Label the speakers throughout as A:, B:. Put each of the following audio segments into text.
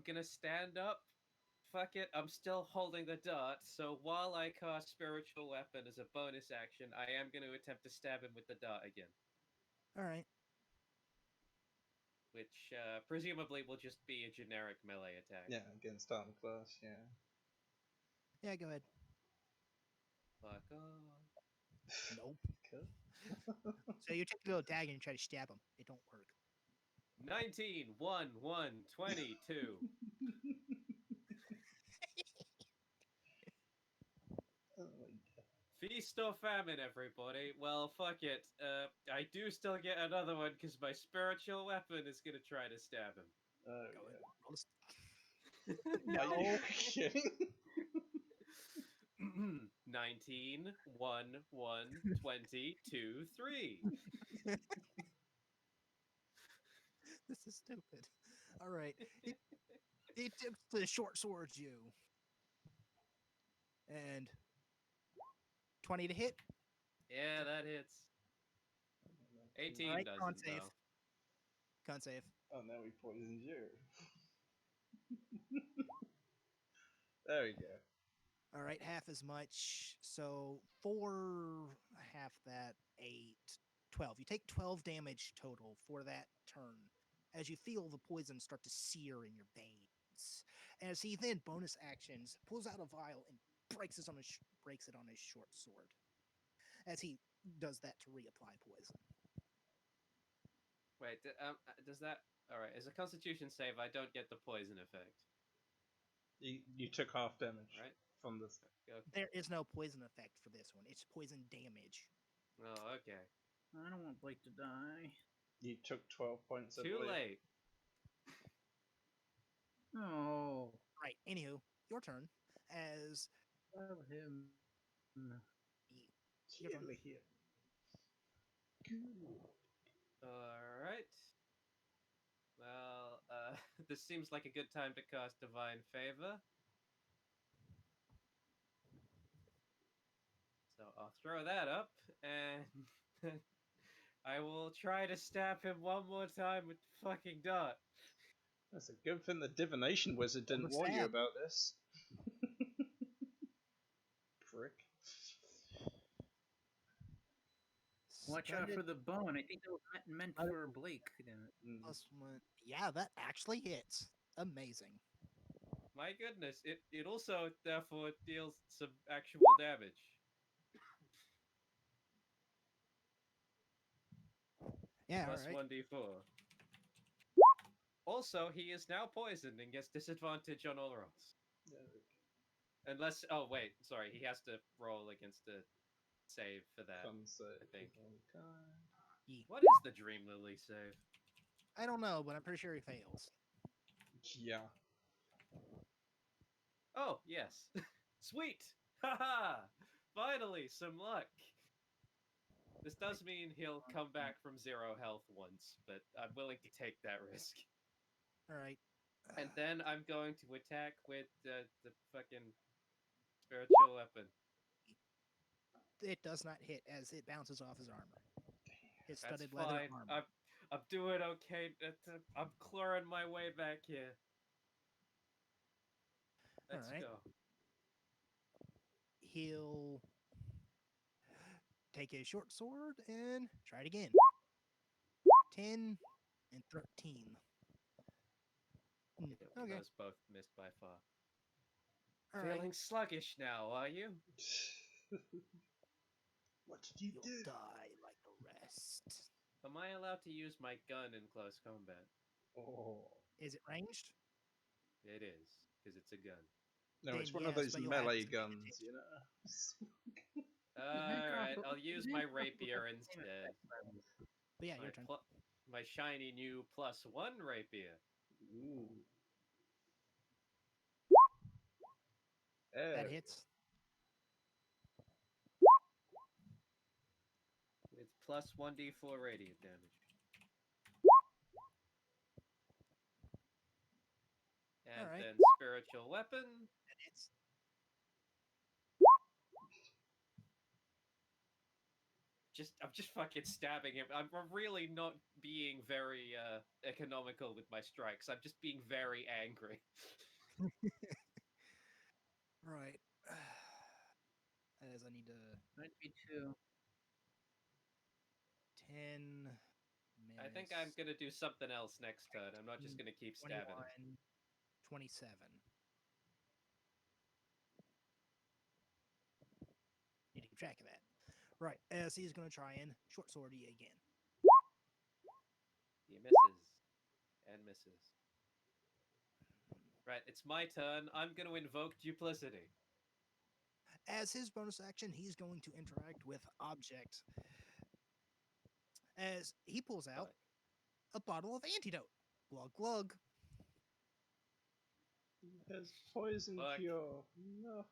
A: gonna stand up. Fuck it, I'm still holding the dart, so while I cast Spiritual Weapon as a bonus action, I am going to attempt to stab him with the dart again.
B: Alright.
A: Which presumably will just be a generic melee attack.
C: Yeah, against armor class, yeah.
B: Yeah, go ahead.
A: Fuck off.
B: Nope.
C: Cool.
B: So you take the little dagger and try to stab him. It don't work.
A: 19, 1, 1, 22.
C: Oh my god.
A: Feast or famine, everybody. Well, fuck it. I do still get another one because my spiritual weapon is going to try to stab him.
C: Oh,
B: Go ahead.
C: yeah.
B: Roll a
C: Are you
B: No.
C: kidding?
A: 19, 1, 1, 20, 2, 3.
B: This is stupid. Alright. He tips the short swords you. And 20 to hit.
A: Yeah, that hits. 18
B: Alright,
A: doesn't,
B: con save.
A: though.
B: Con save.
C: Oh, now we poisoned you. There we go.
B: Alright, half as much. So 4, half that, 8, 12. You take 12 damage total for that turn as you feel the poison start to sear in your veins. As he then, bonus actions, pulls out a vial and breaks it on his short sword. As he does that to reapply poison.
A: Wait, does that... Alright, as a constitution save, I don't get the poison effect.
C: You took half damage
A: Right?
C: from this.
A: Okay.
B: There is no poison effect for this one. It's poison damage.
A: Oh, okay.
D: I don't want Blake to die.
C: You took 12 points of
A: Too
C: bleed.
A: late.
D: Oh,
B: Right. Anywho, your turn. As
D: love him.
B: Your turn.
C: Kill him. Cool.
A: Alright. Well, this seems like a good time to cast Divine Favor. So I'll throw that up, and I will try to stab him one more time with the fucking dart.
C: That's a good thing the divination wizard didn't
B: Almost
C: warn you
B: stab.
C: about this. Prick.
D: Watch out for the bone. I think that was meant for Blake. Damn it.
C: Mm.
B: +1. Yeah, that actually hits. Amazing.
A: My goodness, it also therefore deals some actual damage.
B: Yeah,
A: Plus
B: alright.
A: 1d4. Also, he is now poisoned and gets disadvantage on all rolls.
C: There we go.
A: Unless, oh wait, sorry, he has to roll against a save for that.
C: Fun save.
A: I think.
B: Ye-
A: What is the Dream Lily save?
B: I don't know, but I'm pretty sure he fails.
C: Yeah.
A: Oh, yes. Sweet! Haha! Finally, some luck! This does mean he'll come back from 0 health once, but I'm willing to take that risk.
B: Alright.
A: And then I'm going to attack with the fucking spiritual weapon.
B: It does not hit as it bounces off his armor. His
A: That's
B: studded leather
A: fine.
B: armor.
A: I'm doing okay. I'm clawing my way back here. Let's
B: Alright.
A: go.
B: He'll take his short sword and try it again. 10 and 13. Okay.
A: Those both missed by far.
B: Alright.
A: Feeling sluggish now, are you?
C: What did you
B: You'll
C: do?
B: die like the rest.
A: Am I allowed to use my gun in close combat?
C: Oh.
B: Is it ranged?
A: It is, because it's a gun.
C: No, it's
B: Then
C: one of
B: yes,
C: those
B: but you'll have
C: melee
B: disadvantage.
C: guns, you know?
A: Alright, I'll use my rapier instead.
B: But yeah,
A: My,
B: your turn.
A: my shiny new +1 rapier.
C: Ooh.
B: That
C: Oh.
B: hits.
A: With plus 1d4 radiant damage. And
B: Alright.
A: then spiritual weapon.
B: That hits.
A: I'm just fucking stabbing him. I'm really not being very economical with my strikes. I'm just being very angry.
B: Right. As I need to
D: Might be two.
B: 10
A: I think I'm
B: minus
A: gonna do something else next turn. I'm not just gonna keep stabbing him.
B: 21, 27. Need to keep track of that. Right, as he's going to try and short sword you again.
A: He misses and misses. Right, it's my turn. I'm gonna invoke duplicity.
B: As his bonus action, he's going to interact with object. As he pulls out a bottle of antidote. Glug glug.
C: There's poison
A: Fuck.
C: cure. No.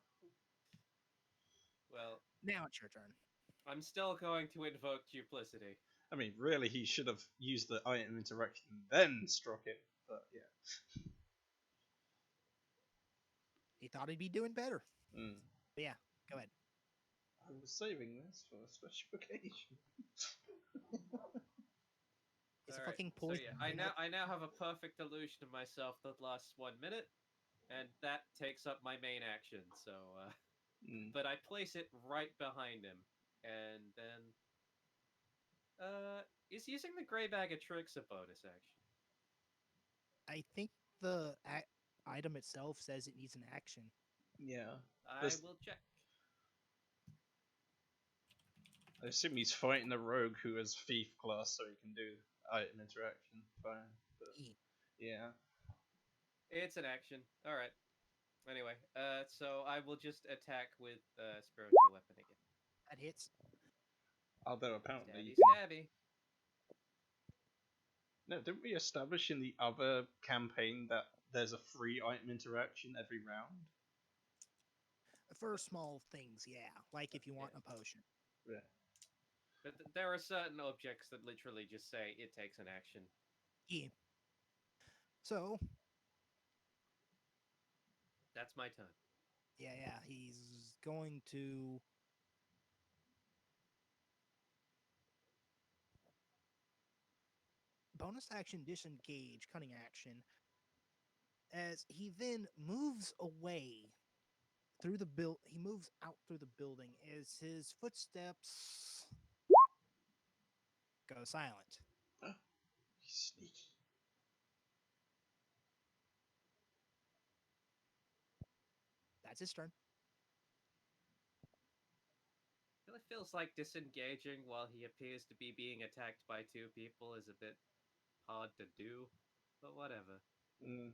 A: Well,
B: Now it's your turn.
A: I'm still going to invoke duplicity.
C: I mean, really, he should have used the item interaction and then struck it. But yeah.
B: He thought he'd be doing better.
C: Mm.
B: But yeah, go ahead.
C: I was saving this for a special occasion.
B: It's a
A: Alright,
B: fucking
A: so
B: poison.
A: yeah, I now have a perfect illusion of myself that lasts 1 minute, and that takes up my main action. So, but I place it right behind him, and then, is using the gray bag of tricks a bonus action?
B: I think the item itself says it needs an action.
C: Yeah.
A: I will check.
C: I assume he's fighting a rogue who has thief class, so he can do item interaction. Fine. But yeah.
A: It's an action. All right. Anyway, so I will just attack with spiritual weapon again.
B: That hits.
C: Although apparently
A: Stabby,
C: you can...
A: stabby.
C: No, didn't we establish in the other campaign that there's a free item interaction every round?
B: For small things, yeah. Like if you want a potion.
C: Yeah.
A: But there are certain objects that literally just say it takes an action.
B: Yeah. So,
A: That's my turn.
B: yeah, he's going to bonus action disengage, cunning action, as he then moves away through the he moves out through the building as his footsteps go silent.
C: He's sneaky.
B: That's his turn.
A: It really feels like disengaging while he appears to be being attacked by two people is a bit hard to do, but whatever.
C: It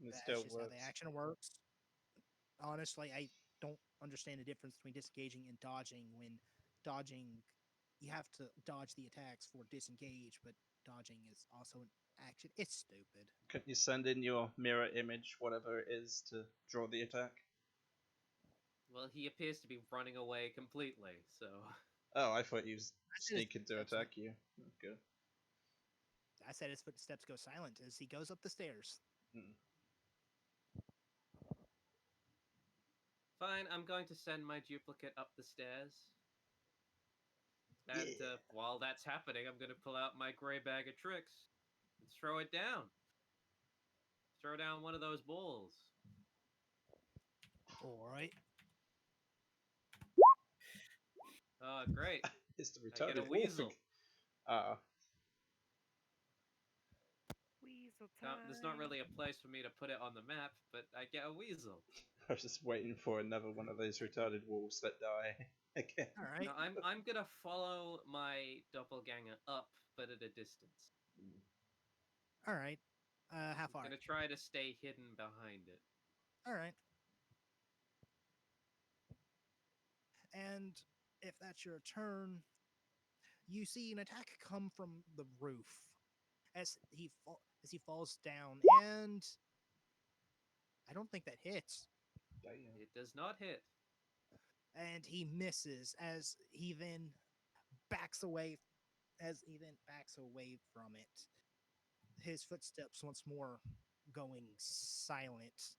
B: That's
C: still
B: just how
C: works.
B: the action works. Honestly, I don't understand the difference between disengaging and dodging. When dodging, you have to dodge the attacks for disengage, but dodging is also an action. It's stupid.
C: Couldn't you send in your mirror image, whatever it is, to draw the attack?
A: Well, he appears to be running away completely, so...
C: Oh, I thought he was
B: said his
C: sneaking to
B: footsteps
C: attack you. Good.
B: I said his footsteps go silent as he goes up the stairs.
A: Fine, I'm going to send my duplicate up the stairs. And
C: Yeah.
A: while that's happening, I'm going to pull out my gray bag of tricks and throw it down. Throw down one of those balls.
B: All right.
A: Oh, great.
C: It's the
A: I get a
C: retarded
A: weasel.
E: Weasel
A: Now,
E: time.
A: there's not really a place for me to put it on the map, but I get a weasel.
C: I was just waiting for another one of those retarded wolves that die again.
B: All right.
A: Now, I'm going to follow my doppelganger up, but at a distance.
B: All right. How
A: I'm
B: far?
A: going to try to stay hidden behind it.
B: All right. And if that's your turn, you see an attack come from the roof as he falls down, and I don't think that hits.
C: Damn.
A: It does not hit.
B: And he misses as he then backs away. As he then backs away from it, his footsteps once more going silent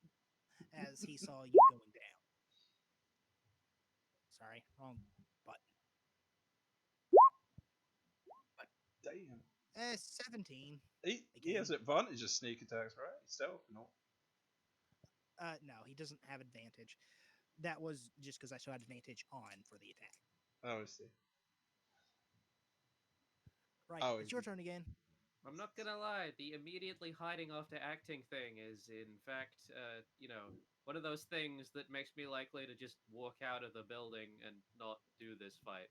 B: as he saw you going down. Sorry, wrong button.
C: Damn.
B: 17.
C: He has advantage of sneak attacks, right? Stealth, no.
B: No, he doesn't have advantage. That was just because I still had advantage on for the attack.
C: Oh, I see.
B: Right,
C: Oh,
B: it's your turn again.
A: I'm not gonna lie, the immediately hiding after acting thing is, in fact, one of those things that makes me likely to just walk out of the building and not do this fight.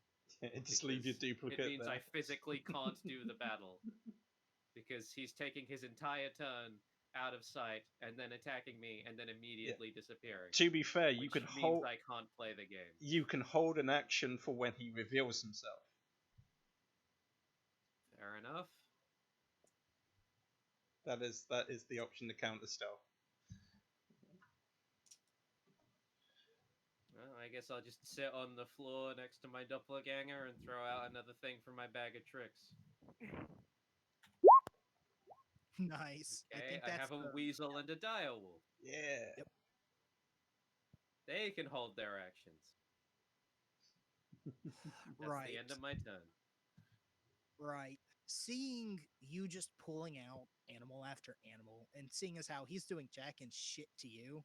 C: just leave your
A: Because
C: duplicate
A: it means
C: there.
A: I physically can't do the battle. Because he's taking his entire turn out of sight and then attacking me and then immediately disappearing.
C: To be fair, you
A: Which
C: can
A: means
C: hold.
A: I can't play the game.
C: You can hold an action for when he reveals himself.
A: Fair enough.
C: That is the option to counter stealth.
A: Well, I guess I'll just sit on the floor next to my doppelganger and throw out another thing from my bag of tricks.
B: Nice.
A: Okay,
B: I think
A: I have
B: that's
A: a weasel and a direwolf.
C: Yeah.
B: Yep.
A: They can hold their actions. That's
B: right.
A: the end of my turn.
B: Right. Seeing you just pulling out animal after animal and seeing as how he's doing jack and shit to you,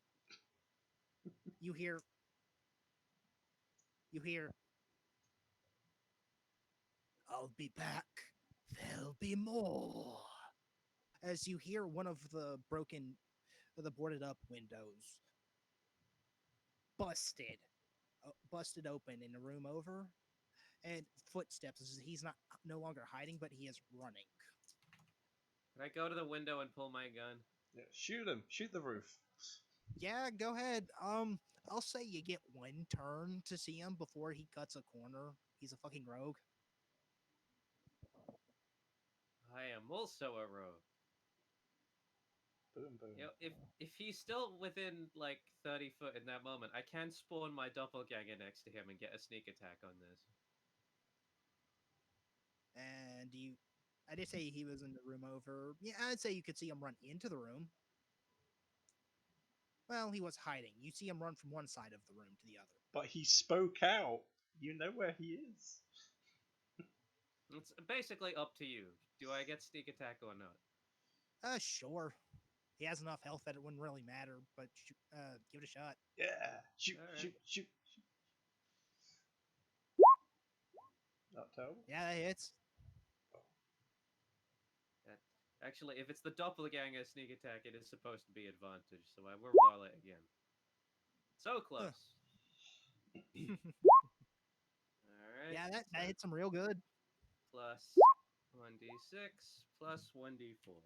B: you hear I'll be back. There'll be more. As you hear one of the boarded up windows busted open in the room over, and footsteps as he's no longer hiding, but he is running.
A: Can I go to the window and pull my gun?
C: Yeah, shoot him. Shoot the roof.
B: Yeah, go ahead. I'll say you get one turn to see him before he cuts a corner. He's a fucking rogue.
A: I am also a rogue.
C: Boom, boom.
A: You know, if he's still within like 30 foot in that moment, I can spawn my doppelganger next to him and get a sneak attack on this.
B: And I did say he was in the room over. Yeah, I'd say you could see him run into the room. Well, he was hiding. You see him run from one side of the room to the other.
C: But he spoke out. You know where he is.
A: It's basically up to you. Do I get sneak attack or not?
B: Sure. He has enough health that it wouldn't really matter, but give it a shot.
C: Yeah. Shoot,
A: All right.
C: shoot, shoot. Not terrible.
B: Yeah, that hits.
A: Actually, if it's the doppelganger sneak attack, it is supposed to be advantage, so I will roll it again. So close. Alright.
B: Yeah, that hits him real good.
A: Plus 1d6 plus 1d4.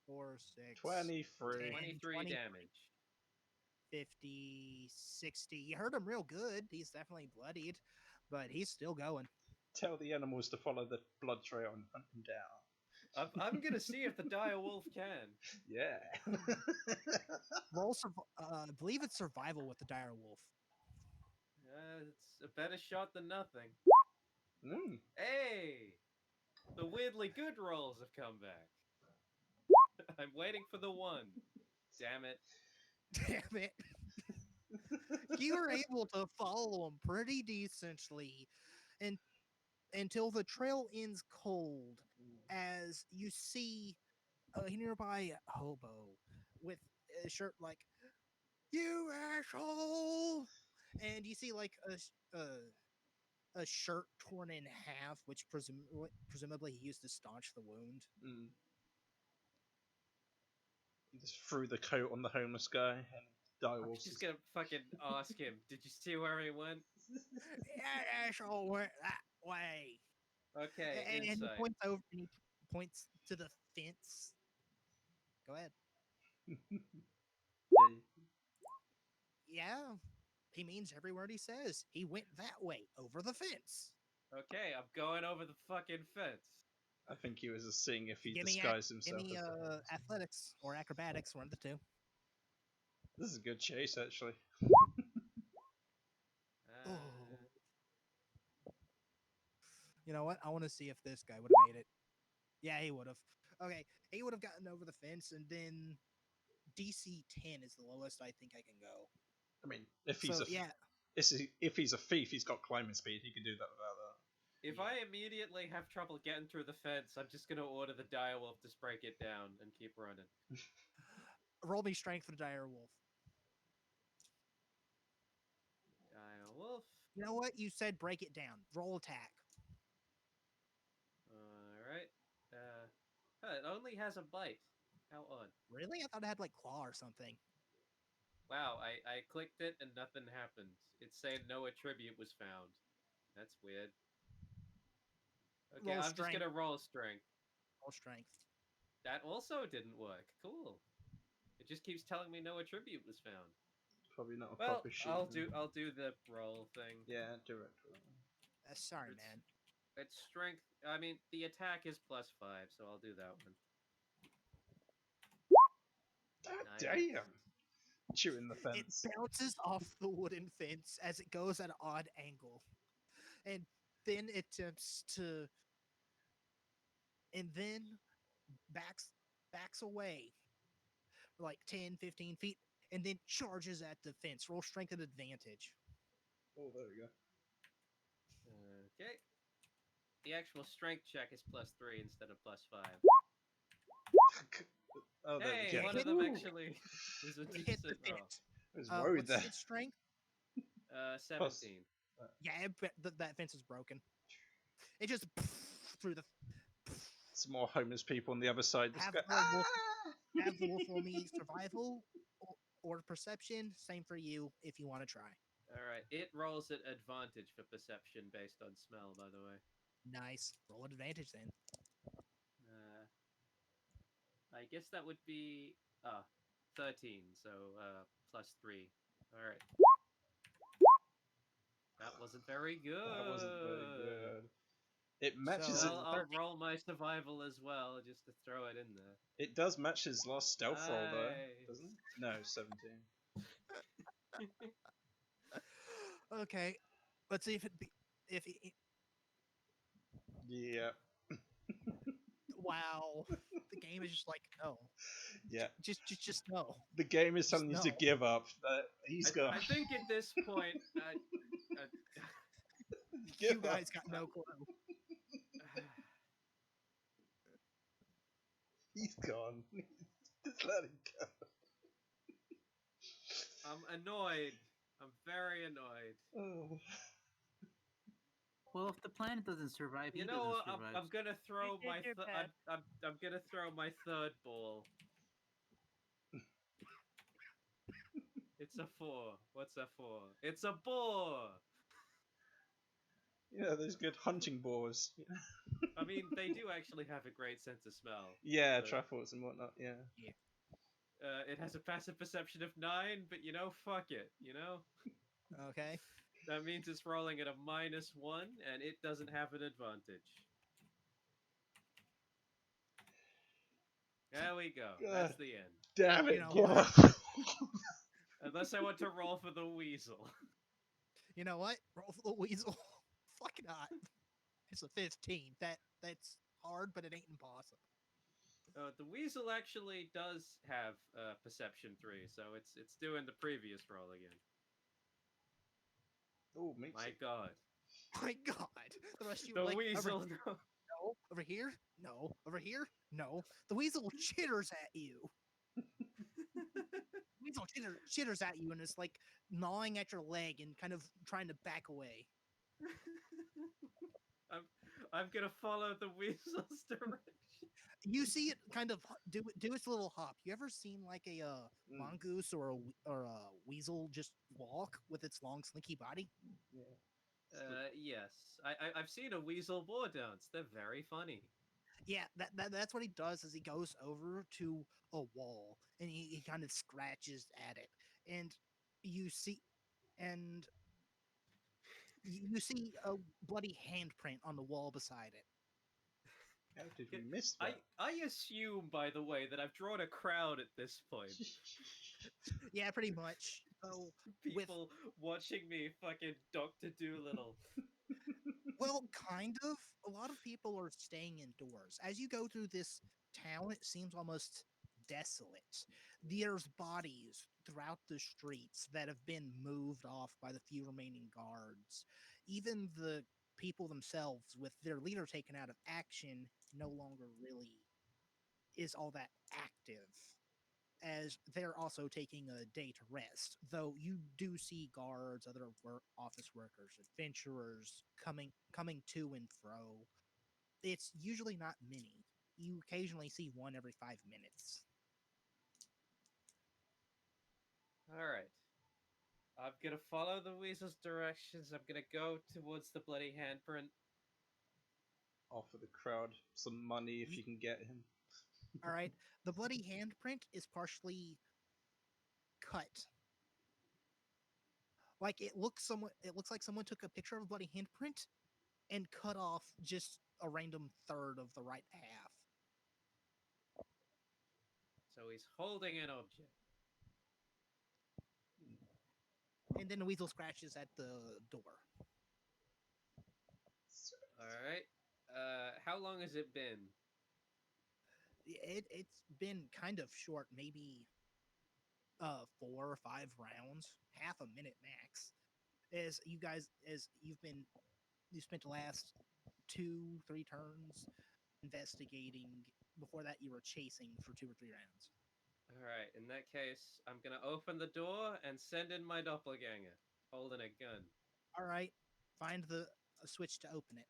B: 4, 6,
C: 23.
A: 23 damage.
B: 50, 60. You hurt him real good. He's definitely bloodied, but he's still going.
C: Tell the animals to follow the blood trail and hunt him down.
A: I'm gonna see if the dire wolf can.
C: Yeah.
B: Roll, I believe it's survival with the dire wolf.
A: It's a better shot than nothing.
C: Mm.
A: Hey! The weirdly good rolls have come back. I'm waiting for the one. Damn it.
B: Damn it. You were able to follow him pretty decently until the trail ends cold as you see a nearby hobo with a shirt like, "You asshole!" And you see like a shirt torn in half, which presumably he used to staunch the wound.
C: Mm. Just threw the coat on the homeless guy and
A: I'm
C: direwolves.
A: just gonna fucking ask him, did you see where he went?
B: That asshole went that way.
A: Okay,
B: And he
A: insight.
B: points over and he points to the fence. Go ahead. Yeah, he means every word he says. He went that way over the fence.
A: Okay, I'm going over the fucking fence.
C: I think he was just seeing if he
B: Give me
C: disguised himself.
B: Give me
C: as the homeless.
B: athletics or acrobatics, one of the two.
C: This is a good chase, actually.
B: Oh. You know what? I want to see if this guy would have made it. Yeah, he would have. Okay, he would have gotten over the fence, and then DC 10 is the lowest I think I can go.
C: I mean, if he's
B: So,
C: a
B: yeah.
C: if he's a thief, he's got climbing speed. He can do that without that.
A: If I immediately have trouble getting through the fence, I'm just gonna order the direwolf to break it down and keep running.
B: Roll me strength for the dire wolf.
A: Direwolf.
B: You know what? You said break it down. Roll attack.
A: Alright. It only has a bite. How odd.
B: Really? I thought it had like claw or something.
A: Wow, I clicked it and nothing happened. It's saying no attribute was found. That's weird. Okay,
B: Roll
A: I'm just
B: strength.
A: gonna roll strength.
B: Roll strength.
A: That also didn't work. Cool. It just keeps telling me no attribute was found.
C: Probably not a
A: Well,
C: proper sheet.
A: I'll do the roll thing.
C: Yeah, direct roll.
B: Sorry,
A: It's-
B: man.
A: It's strength. I mean, the attack is +5, so I'll do that one.
C: God
A: Nice.
C: damn! Chewing the
B: It
C: fence.
B: bounces off the wooden fence as it goes at an odd angle. And then it attempts to and then backs away for like 10, 15 feet, and then charges at the fence. Roll strength at advantage.
C: Oh, there we go.
A: Okay. The actual strength check is +3 instead of +5.
C: Oh, there
A: Hey,
C: we go.
A: one of them actually is a
B: You hit the
A: decent roll.
B: fence.
C: I was worried
B: What's
C: there.
B: its strength?
A: 17.
B: Yeah, that fence is broken. It just through the.
C: Some more homeless people on the other side. Just
B: Have
C: go,
B: the wolf-
C: "Ah!"
B: Have the wolf roll me survival or perception. Same for you if you want to try.
A: Alright, it rolls at advantage for perception based on smell, by the way.
B: Nice. Roll at advantage then.
A: I guess that would be 13, so +3. Alright. That wasn't very good.
C: That wasn't very good. It matches
B: So-
C: it.
A: Well, I'll roll my survival as well, just to throw it in there.
C: It does match his last stealth roll though,
A: Nice.
C: doesn't it? No, 17.
B: Okay. Let's see if it be if it,
C: Yeah,
B: wow. The game is just like no.
C: yeah.
B: Just no.
C: The game is telling you to
B: No.
C: give up. He's gone.
A: I think at this point,
C: Give
B: You
C: up.
B: guys got no clue.
C: He's gone. Just let him go.
A: I'm annoyed. I'm very annoyed.
C: Oh.
D: Well, if the planet doesn't survive, he
A: You know what?
D: doesn't survive.
A: I'm gonna throw
B: did
A: my.
B: your best.
A: I'm gonna throw my third ball. It's a 4. What's a 4? It's a boar.
C: Yeah, those good hunting boars.
A: I mean, they do actually have a great sense of smell.
C: Yeah,
A: But,
C: truffles and whatnot. Yeah.
A: it has a passive perception of 9, but you know, fuck it. You know,
B: Okay.
A: that means it's rolling at a -1, and it doesn't have an advantage. There we go. That's the end.
C: Damn it!
B: You know
C: give
B: what?
C: up.
A: Unless I want to roll for the weasel.
B: You know what? Roll for the weasel. Fuck not. It's a 15. That's hard, but it ain't impossible.
A: The weasel actually does have perception 3, so it's doing the previous roll again.
C: Oh, makes
A: My
C: it.
A: God,
B: My God. The rest of you
A: the
B: are like,
A: weasel.
B: no. Over here? No. Over here? No. The weasel chitters at you. Weasel chitters at you and is like gnawing at your leg and kind of trying to back away.
A: I'm gonna follow the weasel's direction.
B: You see it kind of do its little hop. You ever seen like a mongoose or a weasel just walk with its long slinky body?
C: Yeah.
A: Yes, I've seen a weasel boar dance. They're very funny.
B: Yeah, that's what he does. Is he goes over to a wall and he kind of scratches at it, and you see and you see a bloody handprint on the wall beside it.
C: How did we miss
A: I
C: that?
A: I assume, by the way, that I've drawn a crowd at this point.
B: Yeah, pretty much. So
A: People watching me fucking Dr. Doolittle.
B: well, kind of. A lot of people are staying indoors. As you go through this town, it seems almost desolate. There's bodies throughout the streets that have been moved off by the few remaining guards. Even the people themselves, with their leader taken out of action, no longer really is all that active, as they're also taking a day to rest. Though you do see guards, other office workers, adventurers coming to and fro. It's usually not many. You occasionally see one every 5 minutes.
A: All right. I'm gonna follow the weasel's directions. I'm gonna go towards the bloody handprint.
C: Offer the crowd some money if
B: Ye-
C: you can get him.
B: All right. The bloody handprint is partially cut. Like it looks like someone took a picture of a bloody handprint and cut off just a random third of the right half.
A: So he's holding an object.
B: And then the weasel scratches at the door.
A: All right. How long has it been?
B: It's been kind of short, maybe 4 or 5 rounds, half a minute max. As you spent the last 2-3 turns investigating. Before that, you were chasing for 2 or 3 rounds.
A: All right. In that case, I'm gonna open the door and send in my doppelganger, holding a gun.
B: All right, find the switch to open it.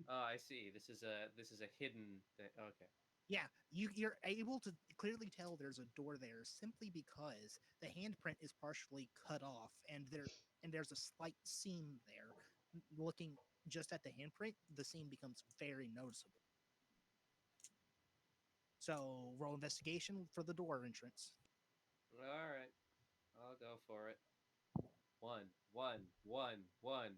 A: Oh, I see. This is a hidden thing. Okay.
B: Yeah, you're able to clearly tell there's a door there simply because the handprint is partially cut off, and there's a slight seam there. Looking just at the handprint, the seam becomes very noticeable. So roll investigation for the door entrance.
A: All right. I'll go for it. 1, 1, 1, 1.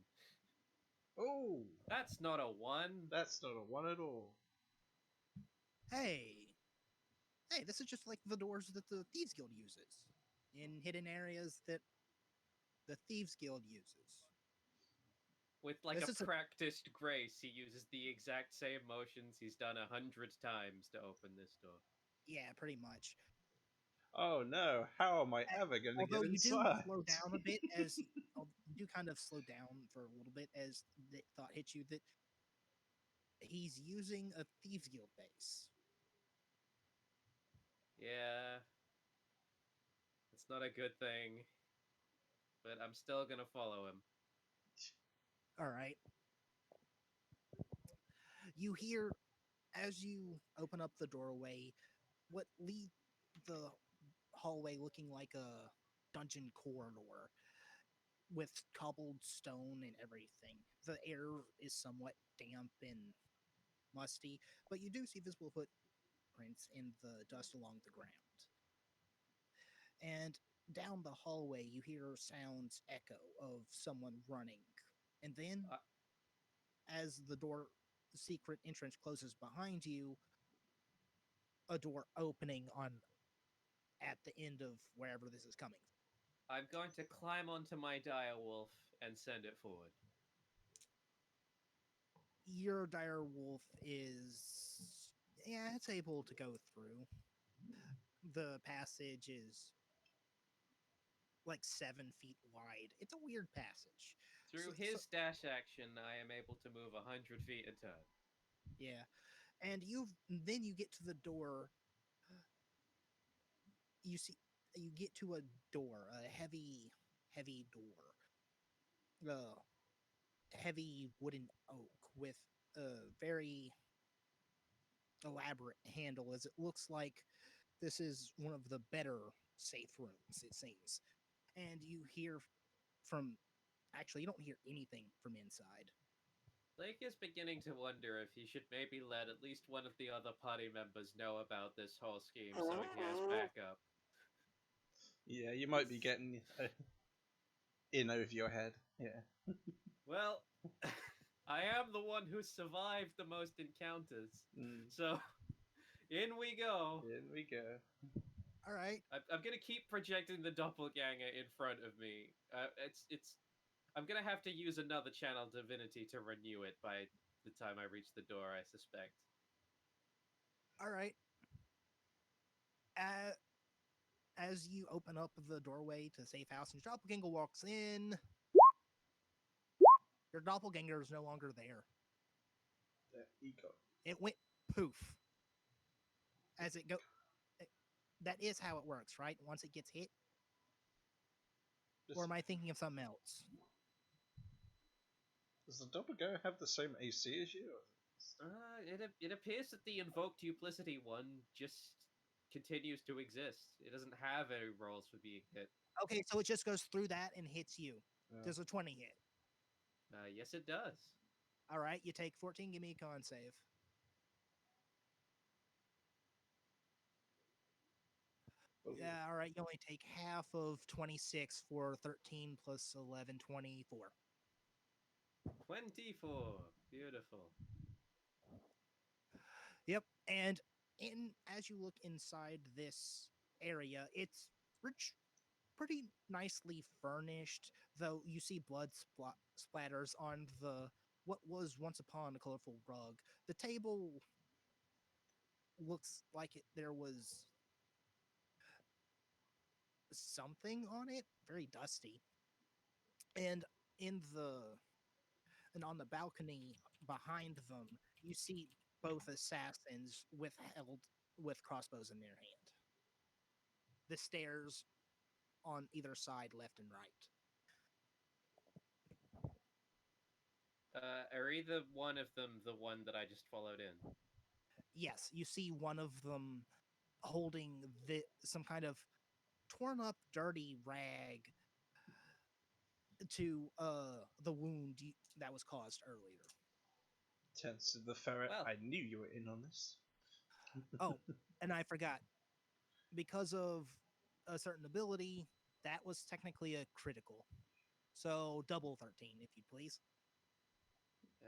C: Oh,
A: That's not a 1.
C: that's not a one at all.
B: Hey, this is just like the doors that the Thieves Guild uses in hidden areas that the Thieves Guild uses.
A: With like
B: This
A: a
B: is a-
A: practiced grace, he uses the exact same motions he's done 100 times to open this door.
B: Yeah, pretty much.
C: Oh no, how am I ever going to
B: Although
C: get
B: you do
C: inside?
B: slow down a bit as you do kind of slow down for a little bit as the thought hits you that he's using a Thieves Guild base.
A: Yeah. It's not a good thing. But I'm still gonna follow him.
B: All right. You hear as you open up the doorway what lead the hallway looking like a dungeon corridor with cobbled stone and everything. The air is somewhat damp and musty, but you do see visible footprints in the dust along the ground. And down the hallway, you hear sounds echo of someone running. And then,
A: Uh,
B: as the secret entrance closes behind you, a door opening on at the end of wherever this is coming.
A: I'm going to climb onto my dire wolf and send it forward.
B: Your dire wolf is, yeah, it's able to go through. The passage is like 7 feet wide. It's a weird passage.
A: Through his dash action, I am able to move 100 feet a turn.
B: Yeah, and then you get to the door. You get to a door, a heavy door, heavy wooden oak with a very elaborate handle, as it looks like this is one of the better safe rooms, it seems. And you hear from actually, you don't hear anything from inside.
A: Blake is beginning to wonder if he should maybe let at least one of the other party members know about this whole scheme so he has backup.
C: Yeah, you might be getting in over your head. Yeah.
A: Well, I am the one who survived the most encounters. So, in we go.
C: In we go.
B: All right.
A: I'm gonna keep projecting the doppelganger in front of me. I'm gonna have to use another channel divinity to renew it by the time I reach the door, I suspect.
B: All right. As you open up the doorway to the safe house and your doppelganger walks in, your doppelganger is no longer there.
C: There he go.
B: It went poof. As it go, that is how it works, right? Once it gets hit, or am I thinking of something else?
C: Does the doppelganger have the same AC as you?
A: It appears that the invoked duplicity one just continues to exist. It doesn't have any rolls for being hit.
B: Okay, so it just goes through that and hits you.
C: Yeah.
B: Does a 20 hit?
A: Yes, it does.
B: All right, you take 14. Give me a con save. Yeah, all right. You only take half of 26 for 13 plus 11, 24.
A: 24. Beautiful.
B: Yep. And as you look inside this area, it's pretty nicely furnished, though you see blood splatters on the what was once upon a colorful rug. The table looks like there was something on it, very dusty. And in the and on the balcony behind them, you see both assassins with crossbows in their hand. The stairs on either side, left and right.
A: Are either one of them the one that I just followed in?
B: Yes, you see one of them holding some kind of torn up, dirty rag to the wound that was caused earlier.
C: Tense to the ferret.
A: Well.
C: I knew you were in on this.
B: Oh, and I forgot. Because of a certain ability, that was technically a critical. So double 13, if you please.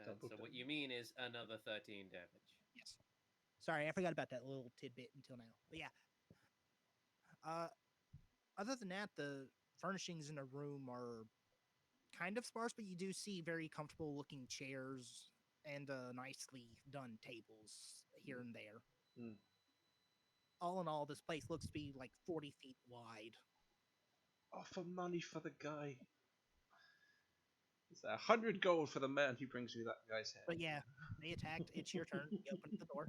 C: Double
A: So what
C: damage.
A: you mean is another 13 damage.
B: Yes. Sorry, I forgot about that little tidbit until now. But yeah. Other than that, the furnishings in the room are kind of sparse, but you do see very comfortable looking chairs and nicely done tables here and there.
C: Mm.
B: All in all, this place looks to be like 40 feet wide.
C: Offer money for the guy. Is that 100 gold for the man who brings me that guy's head?
B: But yeah, they attacked. It's your turn. You open the door.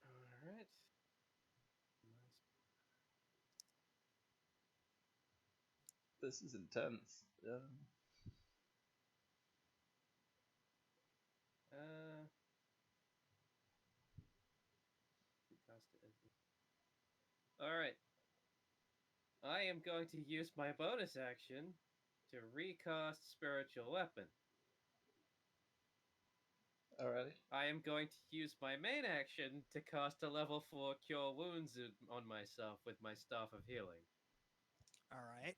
A: All right.
C: This is intense. Yeah.
A: All right. I am going to use my bonus action to recast Spiritual Weapon.
C: Alrighty.
A: I am going to use my main action to cast a level 4 Cure Wounds on myself with my Staff of Healing.
B: All right.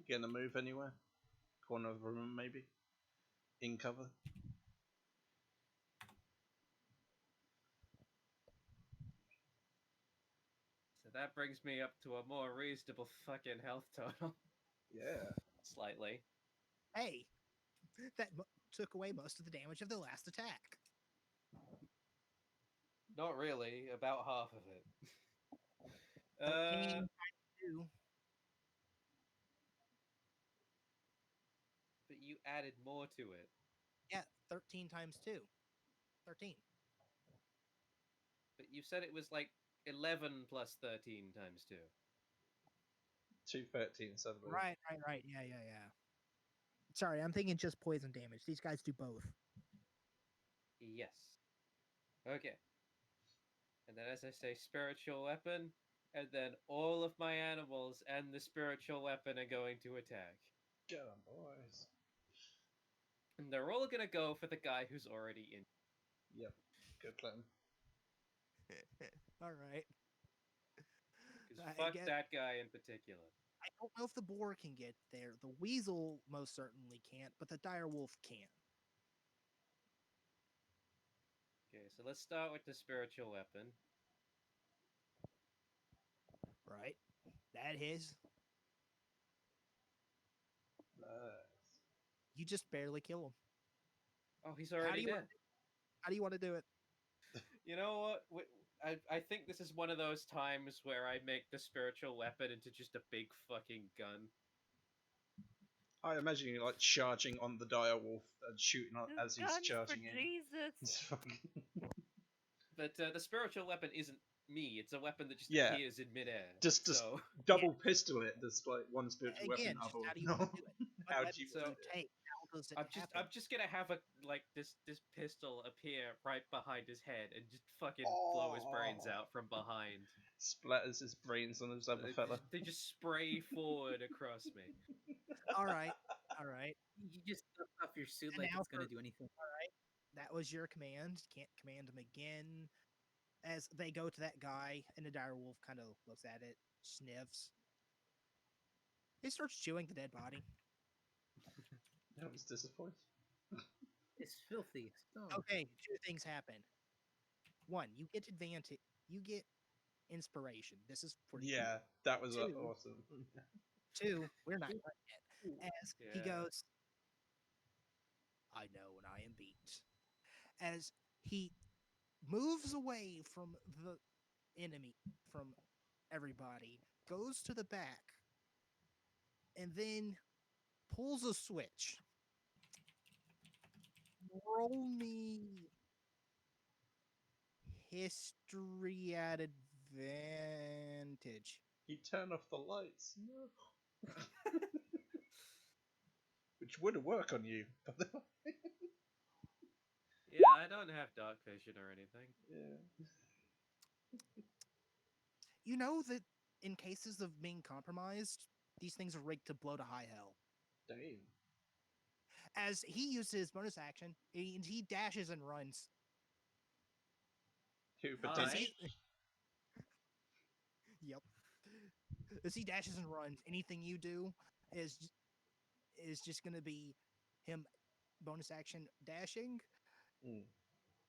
C: You gonna move anywhere? Corner of the room, maybe? In cover?
A: So that brings me up to a more reasonable fucking health total.
C: Yeah.
A: Slightly.
B: Hey, that took away most of the damage of the last attack.
A: Not really, about half of it.
B: 13 times 2.
A: But you added more to it.
B: Yeah, 13 times 2. 13.
A: But you said it was like 11 plus 13 times 2.
C: 213 suddenly.
B: Right. Yeah. Sorry, I'm thinking just poison damage. These guys do both.
A: Yes. Okay. And then, as I say, spiritual weapon, and then all of my animals and the spiritual weapon are going to attack.
C: Get 'em, boys.
A: And they're all going to go for the guy who's already in.
C: Yep. Good plan.
B: All right.
A: Because fuck that guy in particular.
B: I don't know if the boar can get there. The weasel most certainly can't, but the dire wolf can.
A: Okay, so let's start with the spiritual weapon.
B: Right. That is. You just barely kill him.
A: Oh, he's
B: How do
A: already
B: you
A: dead.
B: wanna, how do you want to do it?
A: You know what? I think this is one of those times where I make the spiritual weapon into just a big fucking gun.
C: I imagine you like charging on the dire wolf and shooting as he's
E: Guns for
C: charging in.
E: Jesus.
C: It's fucking...
A: But the spiritual weapon isn't me. It's a weapon that just
C: Yeah.
A: appears in midair.
C: Just
A: so
C: double pistol it. There's like one spiritual
B: Again,
C: weapon.
B: just
C: Other
B: how do you
C: no.
B: want to do it? What
C: How do
B: weapons
C: you
B: do
C: want
B: you
C: to do it?
B: take? How does it happen?
A: I'm just gonna have this pistol appear right behind his head and just fucking blow his brains out from behind.
C: Splatters his brains on his other fella.
A: They just spray forward across me.
B: All right.
D: You just stuff off your suit
B: And
D: like
B: now
D: it's gonna
B: for-
D: do anything.
B: That was your command. Can't command him again. As they go to that guy, and the dire wolf kind of looks at it, sniffs. He starts chewing the dead body.
C: That was disappointing.
D: It's filthy. Stone.
B: Okay, two things happen. One, you get advantage. You get inspiration. This is pretty cool.
C: Yeah, that was
B: Two.
C: awesome.
B: Two, we're not done yet. As he
A: Yeah.
B: goes, I know when I am beat. As he moves away from the enemy, from everybody, goes to the back, and then pulls a switch. Roll me history at advantage.
C: He turned off the lights. No. Which wouldn't work on you. But
A: Yeah, I don't have dark vision or anything.
C: yeah.
B: You know that in cases of being compromised, these things are rigged to blow to high hell.
C: Damn.
B: As he uses his bonus action, he dashes and runs.
C: Who
A: Hi.
C: potentially?
B: Yep. As he dashes and runs, anything you do is just going to be him bonus action dashing
C: Mm.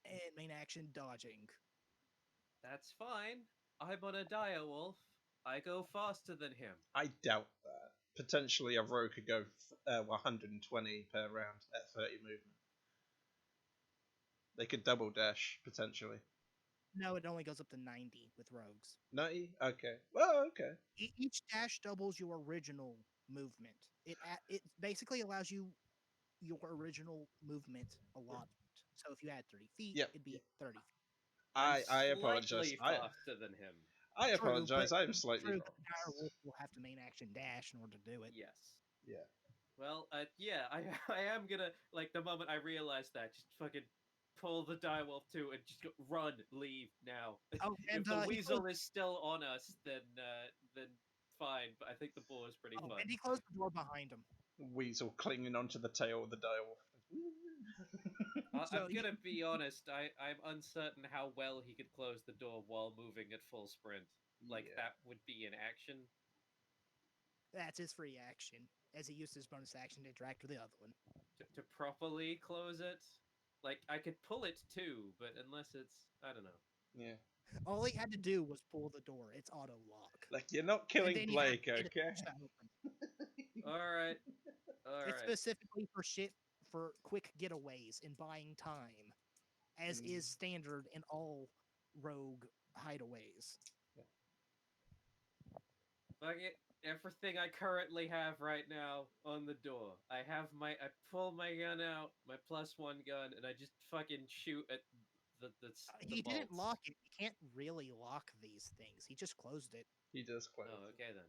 B: and main action dodging.
A: That's fine. I'm on a dire wolf. I go faster than him.
C: I doubt that. Potentially a rogue could go 120 per round at 30 movement. They could double dash, potentially.
B: No, it only goes up to 90 with rogues.
C: 90? Okay. Well, okay.
B: Each dash doubles your original movement. It basically allows you your original movement allotment. So if you add 30 feet,
C: Yep,
B: it'd be
C: yep.
B: 30 feet.
C: I apologize.
A: Slightly faster than him.
C: I
B: True,
C: apologize.
B: but
C: I am slightly
B: True,
C: wrong.
B: but the dire wolf will have to main action dash in order to do it.
A: Yes.
C: Yeah.
A: Well, yeah, I am gonna, like, the moment I realize that, just fucking pull the direwolf too and just go, run, leave now.
B: Oh,
A: If
B: and
A: the
B: he
A: weasel
B: closed,
A: is still on us, then fine. But I think the boar is pretty fun.
B: and he closed the door behind him.
C: Weasel clinging onto the tail of the direwolf.
B: So
A: I'm gonna be honest. I'm uncertain how well he could close the door while moving at full sprint. Like
C: Yeah.
A: that would be an action.
B: That's his free action, as he used his bonus action to interact with the other one.
A: To properly close it. Like I could pull it too, but unless it's, I don't know.
C: Yeah.
B: All he had to do was pull the door. It's auto lock.
C: Like, you're not
B: And
C: killing
B: then he had to
C: Blake,
B: get it
C: okay?
B: to open.
A: All right, all
B: It's
A: right.
B: specifically for quick getaways and buying time, as is standard in all rogue hideaways.
A: Fuck it. Everything I currently have right now on the door. I pull my gun out, my +1 gun, and I just fucking shoot at the
B: He didn't
A: bolts.
B: lock it. You can't really lock these things. He just closed it.
C: He does close.
A: Oh, okay then.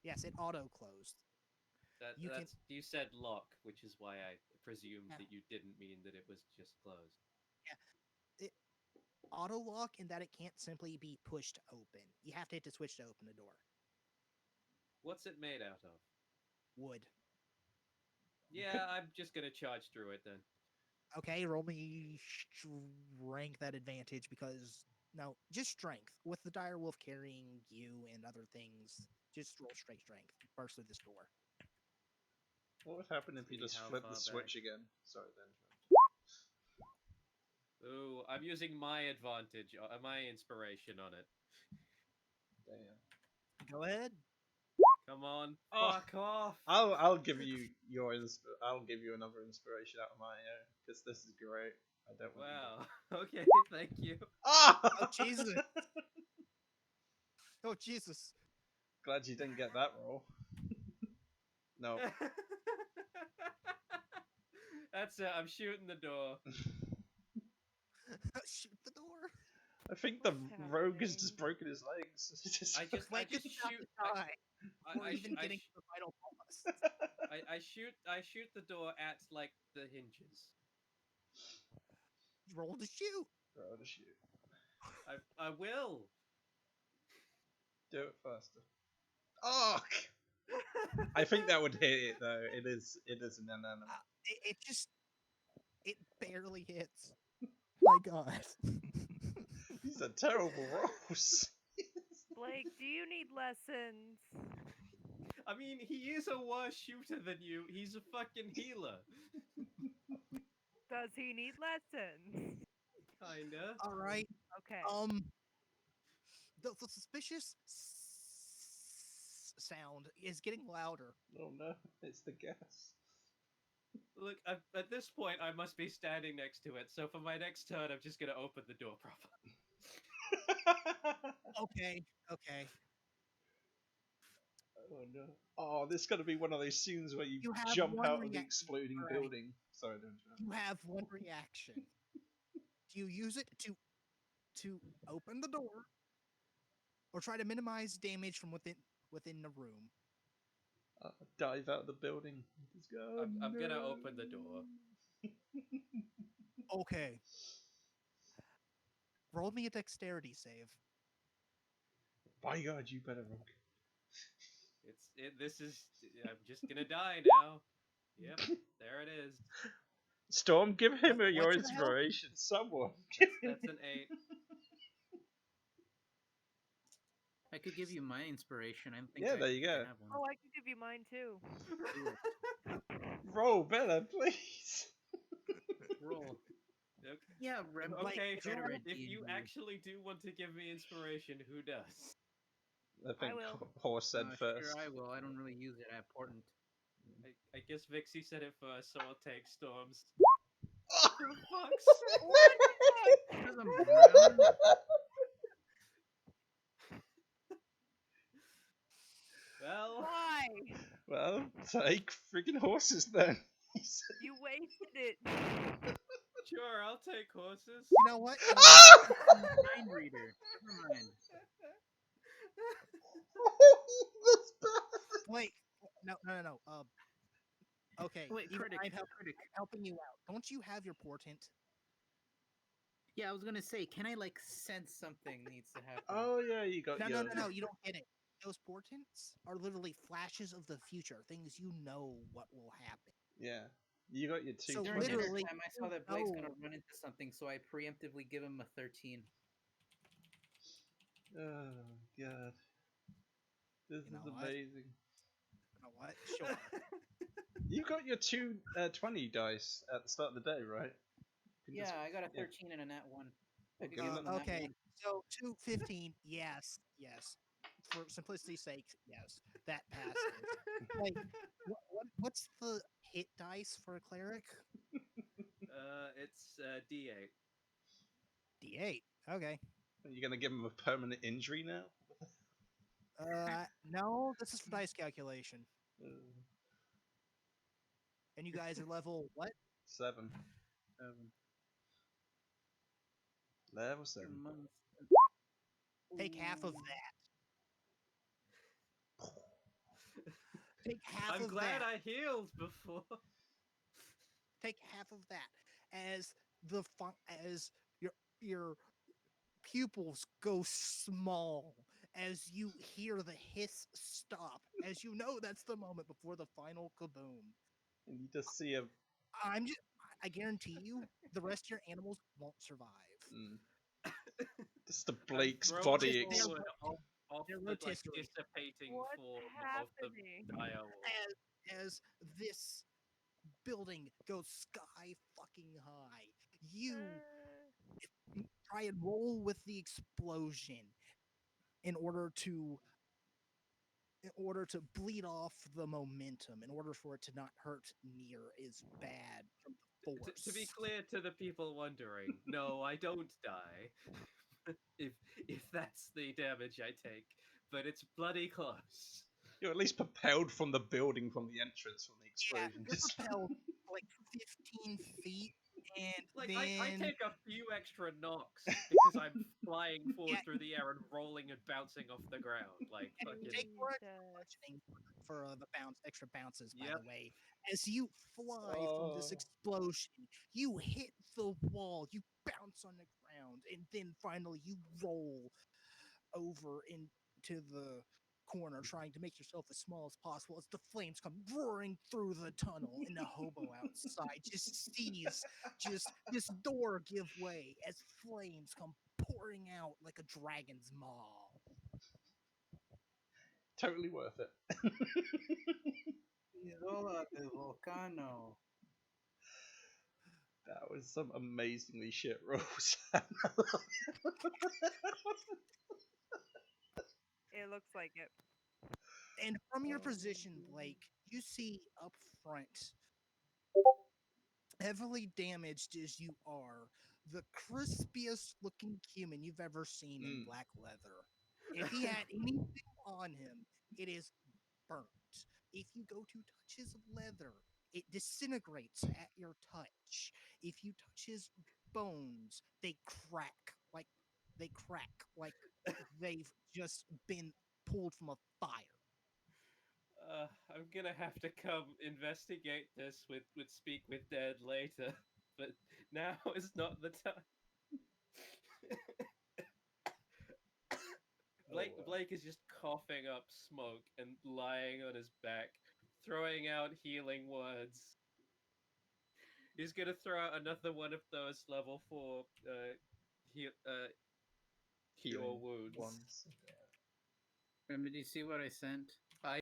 B: Yes, it auto closed.
A: You said lock, which is why I presumed
B: Yeah.
A: that you didn't mean that it was just closed.
B: Auto lock in that it can't simply be pushed open. You have to hit the switch to open the door.
A: What's it made out of?
B: Wood.
A: Yeah, I'm just gonna charge through it then.
B: Okay, roll me strength at advantage because no, just strength. With the dire wolf carrying you and other things, just roll straight strength. Burst through this door.
C: What would happen if you
A: See
C: just
A: how
C: flip
A: far
C: the switch again? Sorry, then.
A: Ooh, I'm using my advantage, my inspiration on it.
C: Damn.
B: Go ahead.
A: Come on,
C: Oh.
A: fuck off.
C: I'll give you I'll give you another inspiration out of my own because this is great. I don't want
A: Wow. Okay, thank you.
C: Ah!
B: Oh Jesus! Oh Jesus!
C: Glad you didn't get that roll. No.
A: That's it. I'm shooting the door.
B: Shoot the door.
C: I think the
E: What's
C: rogue has
E: happening?
C: just broken his legs.
A: I just
B: Blake is about
A: shoot.
B: to die before
A: I
B: even
A: sh- I
B: getting
A: sh-
B: to the final boss.
A: I shoot the door at like the hinges.
B: Roll to shoot.
C: Roll to shoot.
A: I will.
C: Do it faster. Oh! I think that would hit it though. It is an inanimate.
B: It barely hits. My God.
C: These are terrible rolls.
E: Blake, do you need lessons?
A: I mean, he is a worse shooter than you. He's a fucking healer.
E: Does he need lessons?
A: Kinda.
B: All right.
E: Okay.
B: The suspicious sound is getting louder.
C: Oh no, it's the gas.
A: Look, at this point, I must be standing next to it. So for my next turn, I'm just gonna open the door properly.
B: Okay. Okay.
C: Oh no. Oh, this is gonna be one of those scenes where you
B: You have
C: jump
B: one
C: out of the
B: reaction.
C: exploding
B: Alright.
C: building. Sorry, don't jump.
B: You have one reaction. Do you use it to open the door, or try to minimize damage from within the room?
C: Dive out of the building. Just go.
A: I'm gonna open the door.
B: Okay. Roll me a dexterity save.
C: By God, you better rock.
A: This is. I'm just gonna die now. Yep, there it is.
C: Storm, give him
B: What's
C: your
B: your health?
C: inspiration. Someone.
A: That's an 8.
D: I could give you my inspiration. I think
C: Yeah,
D: I
C: there you go.
D: have one.
E: Oh, I can give you mine too.
C: Roll better, please.
D: Roll.
A: Okay.
D: Yeah,
A: Okay,
B: if you're
A: if you actually do want to give me inspiration, who does?
C: I think
E: will.
C: Horse said first.
D: Sure, I will. I don't really use it. Important.
A: I guess Vixie said it first, so I'll take Storms.
C: Oh!
A: For fuck's sake!
D: Because I'm brown.
A: Well,
E: Why?
C: Well, take freaking horses then.
E: You wasted it.
A: sure, I'll take horses.
B: You know what?
D: Mind reader. Never mind.
C: That's bad.
B: Wait. No. Okay.
D: Wait,
B: even
D: critic.
B: I'm
D: Critic.
B: helping you out. Don't you have your portent?
D: Yeah, I was gonna say, can I like sense something needs to happen?
C: Oh yeah, you got
B: No,
C: your.
B: no. You don't get it. Those portents are literally flashes of the future, things you know what will happen.
C: Yeah, you got your two.
B: So
D: During
C: twenties.
D: dinner
B: literally,
D: time, I saw that Blake's gonna
B: no.
D: run into something, so I preemptively give him a 13.
C: Oh God, this
B: You know
C: is
B: what?
C: amazing.
B: You know what? Sure.
C: You got your two 20 dice at the start of the day, right? You can
D: Yeah,
C: just-
D: I got a
C: yeah.
D: 13 and a nat 1. I
C: Well,
D: could
C: give
D: give
C: them
D: him a nat
B: Okay.
D: 1.
B: So 215. Yes. For simplicity's sake, yes, that passes. Like, what's the hit dice for a cleric?
A: It's D8.
B: D8. Okay.
C: Are you gonna give him a permanent injury now?
B: No, this is for dice calculation.
C: Uh,
B: And you guys are level what?
C: 7. Level 7.
B: Take half of that. Take half
A: I'm
B: of
A: glad
B: that.
A: I healed before.
B: Take half of that as as your pupils go small as you hear the hiss stop, as you know that's the moment before the final kaboom.
C: And you just see a.
B: I guarantee you the rest of your animals won't survive.
C: Just the
A: I'm
C: Blake's
A: throwing
C: body.
A: it forward off
B: They're
A: the like,
B: rotisserie.
A: dissipating
E: What's
A: form
E: happening?
A: of the direwolf.
B: As this building goes sky fucking high, you try and roll with the explosion in order to in order to bleed off the momentum, in order for it to not hurt near as bad from the force.
A: To be clear to the people wondering, no, I don't die. if that's the damage I take, but it's bloody close.
C: You're at least propelled from the building from the entrance from the
B: Yeah,
C: explosion.
B: you're propelled like 15 feet, and
A: Like
B: then
A: I take a few extra knocks because I'm flying forward
B: Yeah.
A: through the air and rolling and bouncing off the ground. Like
B: and
A: fucking
B: take more
E: Jesus.
B: bludgeoning for the extra bounces, by
A: Yep.
B: the way. As you fly from this
C: Oh.
B: explosion, you hit the wall, you bounce on the ground, and then finally you roll over into the corner, trying to make yourself as small as possible as the flames come roaring through the tunnel, and the hobo outside just sees just this door give way as flames come pouring out like a dragon's maw.
C: Totally worth it.
D: Isola del Volcano.
C: That was some amazingly shit rolls.
E: It looks like it.
B: And from your position, Blake, you see up front, heavily damaged as you are, the crispiest looking human you've ever seen in black leather. If he had anything on him, it is burnt. If you go to touch his leather, it disintegrates at your touch. If you touch his bones, they crack like they've just been pulled from a fire.
A: I'm gonna have to come investigate this with Speak with Dead later, but now is not the time. Blake is just coughing up smoke and lying on his back, throwing out healing words. He's gonna throw out another one of those level 4 cure
C: Healing
A: wounds.
C: ones.
D: Did you see what I sent?